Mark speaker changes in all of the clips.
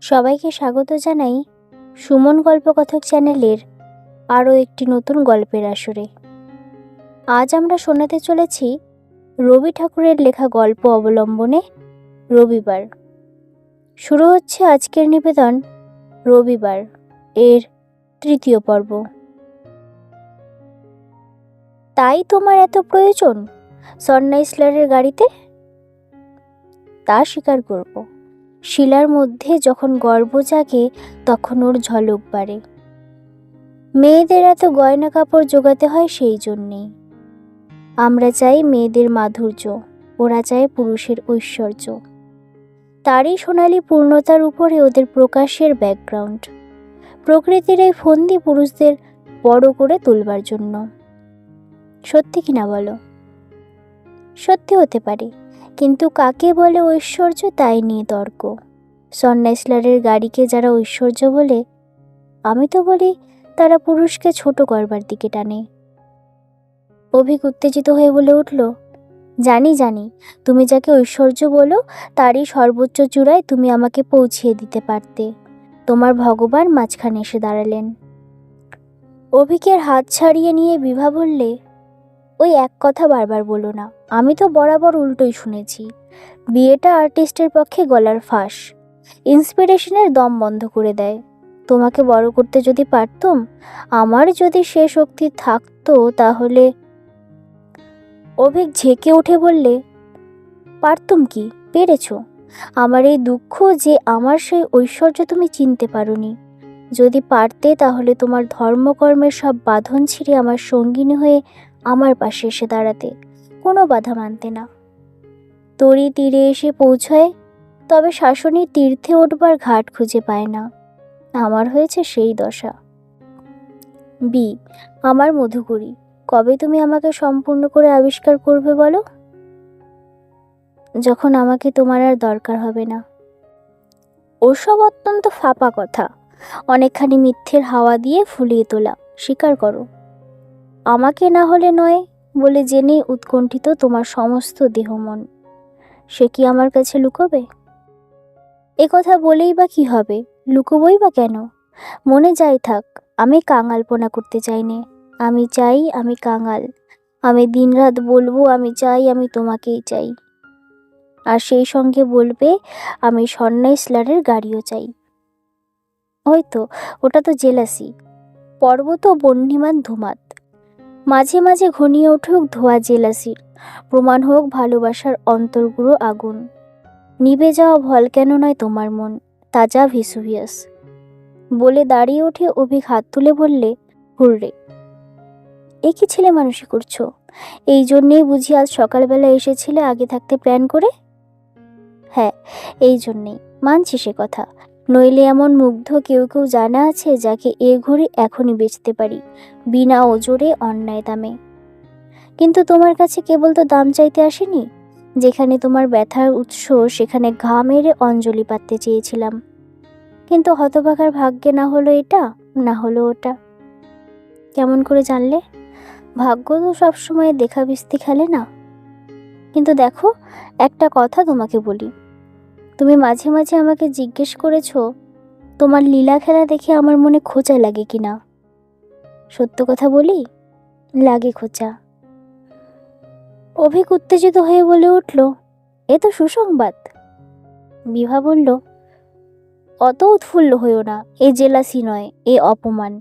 Speaker 1: সবাইকে স্বাগত জানাই সুমন গল্পকথক চ্যানেলের আরও একটি নতুন গল্পের আসরে। আজ আমরা শোনাতে চলেছি রবি ঠাকুরের লেখা গল্প অবলম্বনে রবিবার। শুরু হচ্ছে আজকের নিবেদন রবিবার এর তৃতীয় পর্ব। তাই তোমার এত প্রয়োজন সননাইসলারের গাড়িতে? তা স্বীকার করব, শিলার মধ্যে যখন গর্ব জাগে তখন ওর ঝলক বাড়ে। মেয়েদের এত গয়না কাপড় জোগাতে হয় সেই জন্যেই। আমরা চাই মেয়েদের মাধুর্য, ওরা চায় পুরুষের ঐশ্বর্য। তারই সোনালি পূর্ণতার উপরে ওদের প্রকাশের ব্যাকগ্রাউন্ড। প্রকৃতির এই ফন্দি পুরুষদের বড় করে তুলবার জন্য। সত্যি কিনা বলো? সত্যি হতে পারে, কিন্তু কাকে বলে ঐশ্বর্য তাই নিয়ে তর্ক। সননাইসলারের গাড়িকে যারা ঐশ্বর্য বলে, আমি তো বলি তারা পুরুষকে ছোট করবার দিকে টানে। অভিক উত্তেজিত হয়ে বলে উঠল, জানি জানি, তুমি যাকে ঐশ্বর্য বলো তারই সর্বোচ্চ চূড়ায় তুমি আমাকে পৌঁছিয়ে দিতে পারতে। তোমার ভগবান মাঝখানে এসে দাঁড়ালেন। অভিকের হাত ছাড়িয়ে নিয়ে বিভা বললে, ওই এক কথা বারবার বলো না, আমি তো বরাবর উল্টোই শুনেছি। বিয়েটা আর্টিস্টের পক্ষে গলার ফাঁস, ইন্সপিরেশনের দম বন্ধ করে দেয়। তোমাকে বড় করতে যদি পারতুম, আমার যদি সে শক্তি থাকতো তাহলে। অভিক ঝেঁকে উঠে বললে, পারতুম কি? পেরেছ। আমার এই দুঃখ যে আমার সেই ঐশ্বর্য তুমি চিনতে পারোনি। যদি পারতে তাহলে তোমার ধর্মকর্মের সব বাঁধন ছিঁড়ে আমার সঙ্গিনী হয়ে আমার পাশে এসে দাঁড়াতে, কোনো বাধা মানতে না। তরি তীরে এসে পৌঁছয়, তবে শাসনী তীর্থে উঠবার ঘাট খুঁজে পায় না। আমার হয়েছে সেই দশা। বি, আমার মধুকরী, কবে তুমি আমাকে সম্পূর্ণ করে আবিষ্কার করবে বলো? যখন আমাকে তোমার আর দরকার হবে না। ওসব অত্যন্ত ফাঁপা কথা, অনেকখানি মিথ্যের হাওয়া দিয়ে ফুলিয়ে তোলা, স্বীকার করো। আমাকে না হলে নয় বলে জেনে উৎকণ্ঠিত তোমার সমস্ত দেহ মন, সে কি আমার কাছে লুকোবে? এ কথা বলেই বা কি হবে, লুকোবই বা কেন? মনে যাই থাক, আমি কাঙালপনা করতে চাই নে। আমি চাই আমি কাঙাল। আমি দিনরাত বলবো আমি চাই, আমি তোমাকেই চাই। আর সেই সঙ্গে বলবে আমি সননাইসলারের গাড়িও চাই। হয়তো ওটা তো জেলাসি, পর্বত বহ্নিমান ধুমাত। মাঝে মাঝে ঘনিয়ে উঠুক ধোয়া জেলাসির, প্রমাণ হোক ভালোবাসার অন্তর্গুলো আগুন। নিভে যাওয়া ভলক্যানো নয় তোমার মন, তাজা ভিসুভিয়াস। বলে দাঁড়িয়ে উঠে অভিক হাত তুলে বললে, হুররে। এ কি ছেলে মানুষই করছো? এই জন্যেই বুঝি আজ সকালবেলা এসেছিলে আগে থাকতে প্ল্যান করে? হ্যাঁ, এই জন্যেই, মানছি সে কথা। নইলে এমন মুগ্ধ কেউ কেউ জানা আছে যাকে এ ঘড়ি এখনই বেচতে পারি, বিনা ওজরে অন্যায় দামে। কিন্তু তোমার কাছে কেবল তো দাম চাইতে আসেনি। যেখানে তোমার ব্যথার উৎস সেখানে ঘা মেরে অঞ্জলি পাততে চেয়েছিলাম। কিন্তু হতভাগার ভাগ্যে না হলো এটা, না হলো ওটা। কেমন করে জানলে? ভাগ্য তো সবসময় দেখা বিস্তি খেলে না। কিন্তু দেখো, একটা কথা তোমাকে বলি, তুমি মাঝে মাঝে আমাকে জিজ্ঞেস করেছ তোমার লীলা খেলা দেখে আমার মনে খোঁচা লাগে কিনা। সত্য কথা বলি, লাগে খোঁচা। অভিক উত্তেজিত হয়ে বলে উঠল, এ তো সুসংবাদ। বিভা বলল, অত উৎফুল্ল হইও না, এ জেলাসি নয়, এ অপমান।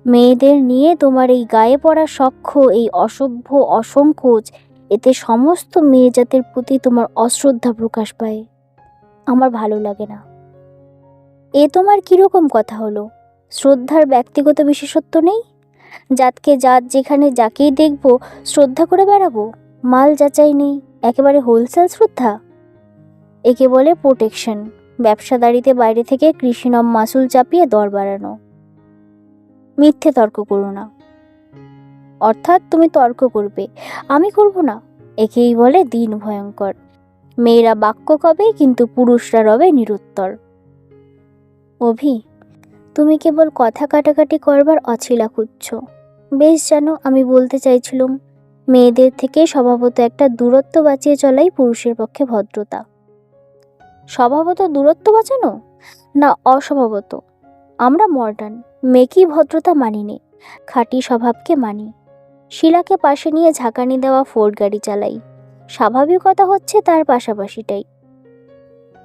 Speaker 1: মেয়েদের নিয়ে তোমার এই গায়ে পড়া শখ, এই অসভ্য অসংকোচ, এতে সমস্ত মেয়ে জাতের প্রতি তোমার অশ্রদ্ধা প্রকাশ পায়। আমার ভালো লাগে না। এ তোমার কিরকম কথা হলো? শ্রদ্ধার ব্যক্তিগত বিশেষত্ব নেই? জাতকে জাত, যেখানে যাকেই দেখব শ্রদ্ধা করে বেড়াবো? মাল যাচাই নেই, একেবারে হোলসেল শ্রদ্ধা। একে বলে প্রোটেকশন, ব্যবসাদারিতে বাইরে থেকে কৃষিনম মাসুল চাপিয়ে দর বাড়ানো। মিথ্যে তর্ক করো না। অর্থাৎ তুমি তর্ক করবে, আমি করব না। একেই বলে দিন ভয়ঙ্কর। মেয়েরা বাক্য কবে, কিন্তু পুরুষরা রবে নিরুত্তর। অভি, তুমি কেবল কথা কাটাকাটি করবার অছিলা খুঁজছ। বেশ জানো আমি বলতে চাইছিলুম, মেয়েদের থেকে স্বভাবত একটা দূরত্ব বাঁচিয়ে চলাই পুরুষের পক্ষে ভদ্রতা। স্বভাবত দূরত্ব বাঁচানো? না, অস্বভাবত। আমরা মডার্ন, মেকি ভদ্রতা মানিনি, খাঁটি স্বভাবকে মানি। শিলাকে পাশে নিয়ে ঝাঁকানি দেওয়া ফোর্ড গাড়ি চালাই। স্বাভাবিকতা হচ্ছে তার পাশাপাশিটাই।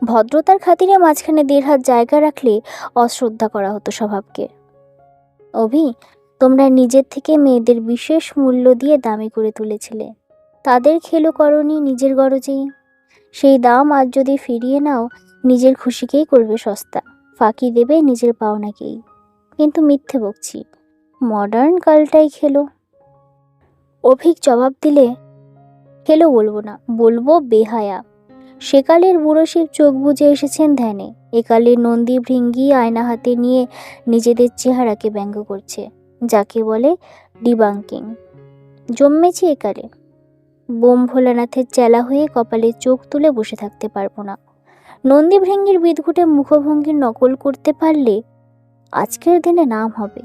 Speaker 1: ভদ্রতার খাতিরে মাঝখানে 1.5 হাত জায়গা রাখলে অশ্রদ্ধা করা হতো স্বভাবকে। অভি, তোমরা নিজের থেকে মেয়েদের বিশেষ মূল্য দিয়ে দামি করে তুলেছিলে। তাদের খেলো করনি নিজের গরজেই। সেই দাম আজ যদি ফিরিয়ে নাও, নিজের খুশিকেই করবে সস্তা, ফাঁকি দেবে নিজের পাওনাকেই। কিন্তু মিথ্যে বকছি, মডার্ন কালটাই খেলো। অভিক জবাব দিলে, খেলো বলবো না, বলবো বেহায়া। সেকালের বুড়ো শিব চোখ বুজে এসেছেন ধ্যানে, একালের নন্দী ভৃঙ্গি আয়না হাতে নিয়ে নিজেদের চেহারাকে ব্যঙ্গ করছে, যাকে বলে ডিবাঙ্কিং। জন্মেছি একালে। বোম ভোলানাথের চেলা হয়ে কপালে চোখ তুলে বসে থাকতে পারবো না। নন্দী ভৃঙ্গির বিদঘুটে মুখভঙ্গির নকল করতে পারলে আজকের দিনে নাম হবে।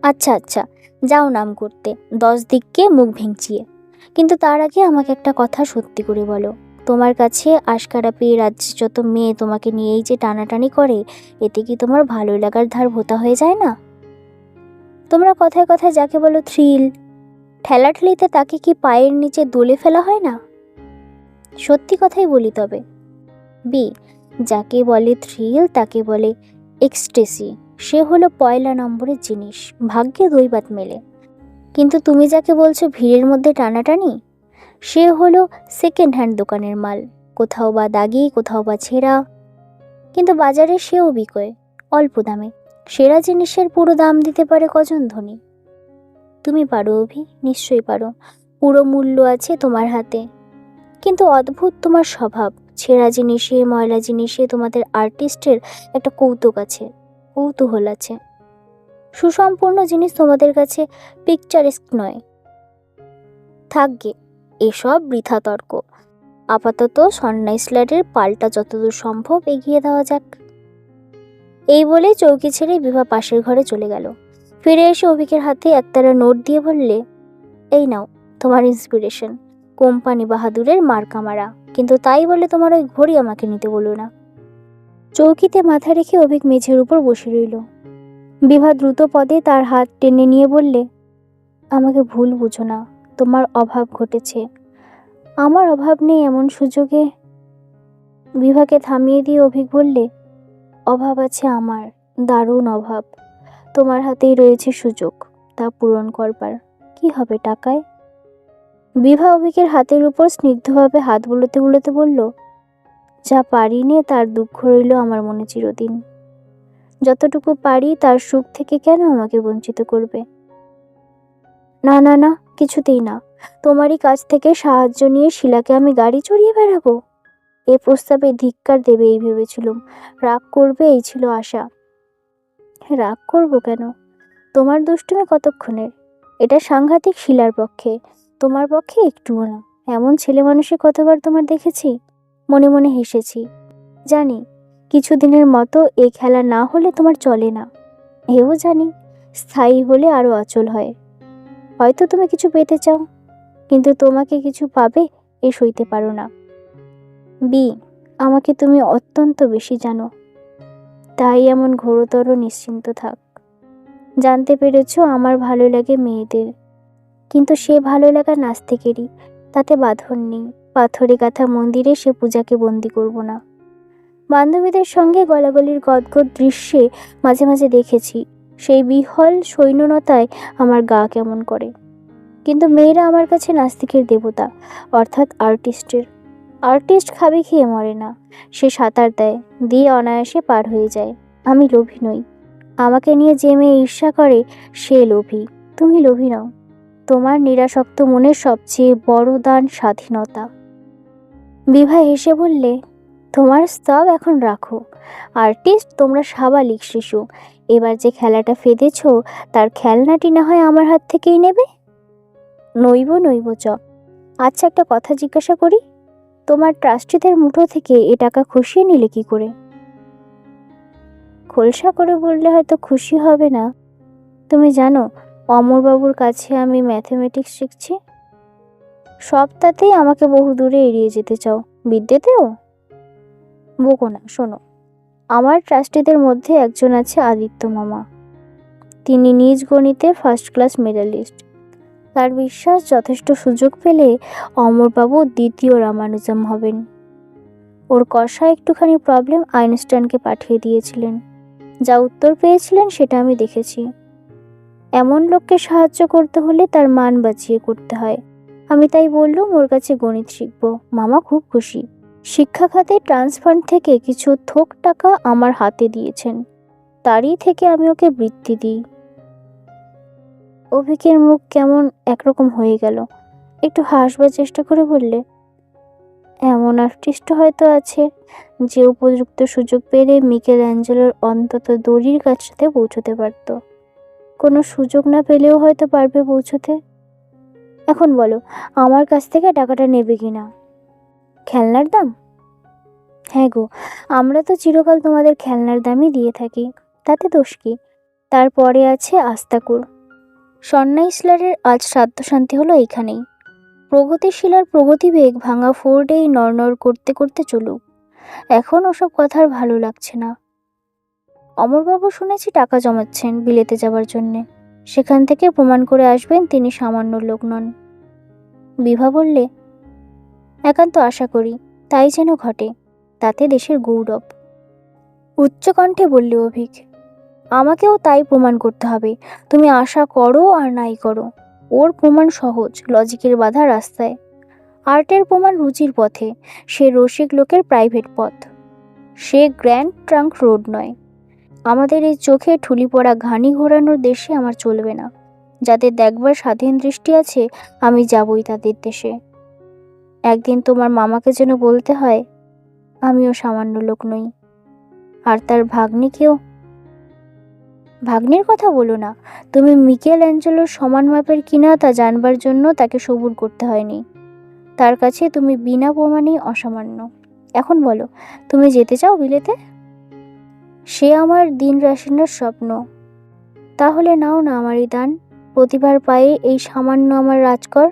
Speaker 1: আচ্ছা আচ্ছা, যাও নাম করতে, 10 দিককে মুখ ভেঙচিয়ে। কিন্তু তার আগে আমাকে একটা কথা সত্যি করে বলো, তোমার কাছে আশকারা পেয়ে রাজ্যে যত মেয়ে তোমাকে নিয়েই যে টানাটানি করে, এতে কি তোমার ভালো লাগার ধার ভোতা হয়ে যায় না? তোমরা কথায় কথায় যাকে বলো থ্রিল, ঠেলাঠেলিতে তাকে কি পায়ের নিচে দোলে ফেলা হয় না? সত্যি কথাই বলি তবে বি, যাকে বলে থ্রিল তাকে বলে এক্সটেসি। সে হলো পয়লা নম্বরের জিনিস, ভাগ্যে দৈবাত মেলে। কিন্তু তুমি যাকে বলছো ভিড়ের মধ্যে টানাটানি, সে হলো সেকেন্ড হ্যান্ড দোকানের মাল, কোথাও বা দাগি, কোথাও বা ছেঁড়া। কিন্তু বাজারে সেও বিকোয় অল্প দামে। সেরা জিনিসের পুরো দাম দিতে পারে কজন ধনী? তুমি পারো অভি, নিশ্চয়ই পারো। পুরো মূল্য আছে তোমার হাতে। কিন্তু অদ্ভুত তোমার স্বভাব, ছেঁড়া জিনিসে, ময়লা জিনিসে তোমাদের আর্টিস্টের একটা কৌতুক আছে, কৌতূহল আছে। সুসম্পূর্ণ জিনিস তোমাদের কাছে পিকচারেস্ক নয়। থাকবে এসব বৃথা তর্ক। আপাতত সন্ন্যাসীলাটের পাল্টা যতদূর সম্ভব এগিয়ে দেওয়া যাক। এই বলে চৌকি ছেড়ে বিভা পাশের ঘরে চলে গেল। ফিরে এসে অভিকের হাতে একতারা নোট দিয়ে বললে, এই নাও তোমার ইন্সপিরেশন, কোম্পানি বাহাদুরের মার্কা মারা। কিন্তু তাই বলে তোমার ওই ঘড়ি আমাকে নিতে বলো না। চৌকিতে মাথা রেখে অভিক মেঝের উপর বসে রইল। বিভা দ্রুত পদে তার হাত টেনে নিয়ে বললে, আমাকে ভুল বুঝো না, তোমার অভাব ঘটেছে। আমার অভাব নেই এমন সুযোগে। বিভাকে থামিয়ে দিয়ে অভিক বললে, অভাব আছে আমার, দারুণ অভাব। তোমার হাতেই রয়েছে সুযোগ, তা পূরণ করবার। কি হবে টাকায়? বিভা অভিকের হাতের উপর স্নিগ্ধভাবে হাত বুলোতে বুলোতে বলল, যা পারি নে তার দুঃখ রইল আমার মনে চিরদিন। যতটুকু পারি তার সুখ থেকে কেন আমাকে বঞ্চিত করবে? না না না, কিছুতেই না। তোমারই কাছ থেকে সাহায্য নিয়ে শিলাকে আমি গাড়ি চড়িয়ে বেড়াবো? এ প্রস্তাবে ধিক্কার দেবে এই ভেবেছিলুম, রাগ করবে এই ছিল আশা। রাগ করবো কেন? তোমার দুষ্টুমি কতক্ষণের? এটা সাংঘাতিক শিলার পক্ষে, তোমার পক্ষে একটুও না। এমন ছেলে মানুষের কতবার তোমার দেখেছি, মনে মনে হেসেছি। জানি কিছুদিনের মতো এ খেলা না হলে তোমার চলে না, এও জানি স্থায়ী হলে আরো অচল হয়। হয়তো তুমি কিছু পেতে চাও, কিন্তু তোমাকে কিছু পাবে এ সইতে পারো না। বি, আমাকে তুমি অত্যন্ত বেশি জানো, তাই এমন ঘোরতর নিশ্চিন্ত থাক। জানতে পেরেছ আমার ভালো লাগে মেয়েদের, কিন্তু সে ভালো লাগা নাস্তিকেরই, তাতে বাঁধন নেই। পাথরে গাঁথা মন্দিরে সে পূজাকে বন্দি করব না। বান্ধবীদের সঙ্গে গলাগলির গদগদ দৃশ্যে মাঝে মাঝে দেখেছি, সেই বিহল সৈন্যনতায় আমার গা কেমন করে। কিন্তু মেয়েরা আমার কাছে নাস্তিকের দেবতা, অর্থাৎ আর্টিস্টের। আর্টিস্ট খাবে খেয়ে মরে না, সে সাঁতার দেয়, দিয়ে অনায়াসে পার হয়ে যায়। আমি লোভী নই। আমাকে নিয়ে যে মেয়ে ঈর্ষা করে সে লোভী, তুমি লোভী নও। তোমার নিরাসক্ত মনের সবচেয়ে বড় দান স্বাধীনতা। বিভা হেসে বললে, তোমার স্তব এখন রাখো। আর্টিস্ট তোমরা সাবালিক শিশু, এবার যে খেলাটা ফেঁদেছ তার খেলনাটি না হয় আমার হাত থেকেই নেবে? নইব নইব চ। আচ্ছা, একটা কথা জিজ্ঞাসা করি, তোমার ট্রাস্টিদের মুঠো থেকে এ টাকা খসিয়ে নিলে কি করে? খোলসা করে বললে হয়তো খুশি হবে না। তুমি জানো অমরবাবুর কাছে আমি ম্যাথমেটিক্স শিখছি। সবটাতেই আমাকে বহু দূরে এড়িয়ে যেতে চাও, বিদ্যেতেও? বকো না, শোনো। আমার ট্রাস্টিদের মধ্যে একজন আছে আদিত্য মামা। তিনি নিজ গণিতে ফার্স্ট ক্লাস মেডালিস্ট। তার বিশ্বাস যথেষ্ট সুযোগ পেলে অমরবাবু দ্বিতীয় রামানুজম হবেন। ওর কষা একটুখানি প্রবলেম আইনস্টাইনকে পাঠিয়ে দিয়েছিলেন। যা উত্তর পেয়েছিলেন সেটা আমি দেখেছি। এমন লোককে সাহায্য করতে হলে তার মান বাঁচিয়ে করতে হয়। আমি তাই বললুম ওর কাছে গণিত শিখব। মামা খুব খুশি। শিক্ষা খাতে ট্রান্স ফান্ড থেকে কিছু থোক টাকা আমার হাতে দিয়েছেন। তারই থেকে আমি ওকে বৃত্তি দিই। অভিকের মুখ কেমন একরকম হয়ে গেল। একটু হাসবার চেষ্টা করে বললে, এমন আর্টিস্ট হয়তো আছে যে উপযুক্ত সুযোগ পেলে মিকেল অ্যাঞ্জেলোর অন্তত দড়ির কাছটাতে পৌঁছতে পারত। কোনো সুযোগ না পেলেও হয়তো পারবে পৌঁছতে। এখন বলো, আমার কাছ থেকে টাকাটা নেবে কিনা? খেলনার দাম? হ্যাঁ গো, আমরা তো চিরকাল তোমাদের খেলনার দামই দিয়ে থাকি, তাতে দোষ কি? তারপরে আছে আস্তাকুর। সন্না ইসলারের আজ শ্রাদ্ধ শান্তি হলো এইখানেই। প্রগতিশীলার প্রগতিবেগ ভাঙা ফোর্ডেই নড়নড় করতে করতে চলুক। এখন ওসব কথা আর ভালো লাগছে না। অমরবাবু শুনেছি টাকা জমাচ্ছেন বিলেতে যাবার জন্যে। সেখান থেকে প্রমাণ করে আসবেন তিনি সামান্য লোক নন। বিভা বললে, একান্ত আশা করি তাই যেন ঘটে, তাতে দেশের গৌরব। উচ্চকণ্ঠে বললে অভিক, আমাকেও তাই প্রমাণ করতে হবে। তুমি আশা করো আর নাই করো, ওর প্রমাণ সহজ, লজিকের বাধা রাস্তায়। আর্টের প্রমাণ রুচির পথে, সে রসিক লোকের প্রাইভেট পথ, সে গ্র্যান্ড ট্রাঙ্ক রোড নয়। আমাদের এই চোখে ঠুলি পড়া ঘানি ঘোরানোর দেশে আমার চলবে না। যাদের দেখবার স্বাধীন দৃষ্টি আছে, আমি যাবই তাদের দেশে। একদিন তোমার মামাকে যেন বলতে হয় আমিও সামান্য লোক নই। আর তার ভাগ্নিকেও। ভাগ্নির কথা বলো না। তুমি মিকেল অ্যাঞ্জেলোর সমান মাপের কিনা তা জানবার জন্য তাকে সবুর করতে হয়নি। তার কাছে তুমি বিনা প্রমাণেই অসামান্য। এখন বলো, তুমি যেতে চাও বিলেতে? সে আমার দিন রাশিনার স্বপ্ন। তাহলে নাও না আমার এই দান, প্রতিভার পায়ে এই সামান্য আমার রাজকর।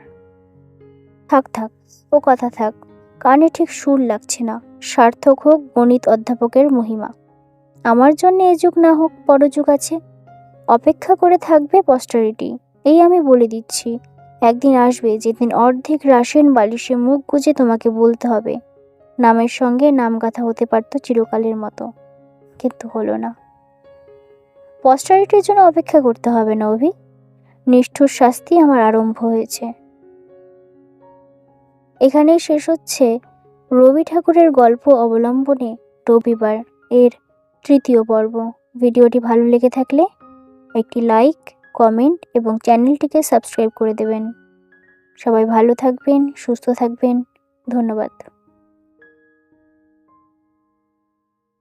Speaker 1: থাক থাক, ও কথা থাক, কানে ঠিক সুর লাগছে না। সার্থক হোক গণিত অধ্যাপকের মহিমা। আমার জন্য এ যুগ না হোক, পরযুগ আছে। অপেক্ষা করে থাকবে পস্টারিটি। এই আমি বলে দিচ্ছি, একদিন আসবে যেদিন অর্ধেক রাশেন বালিশে মুখ গুজে তোমাকে বলতে হবে নামের সঙ্গে নাম গাঁথা হতে পারত চিরকালের মতো, কিন্তু হলো না। পস্টারিটির জন্য অপেক্ষা করতে হবে না অভি। নিষ্ঠুর শাস্তি আমার আরম্ভ হয়েছে। এখানেই শেষ হচ্ছে রবি ঠাকুরের গল্প অবলম্বনে রবিবার এর 3য় পর্ব। ভিডিওটি ভালো লেগে থাকলে একটি লাইক, কমেন্ট এবং চ্যানেলটিকে সাবস্ক্রাইব করে দেবেন। সবাই ভালো থাকবেন, সুস্থ থাকবেন। ধন্যবাদ।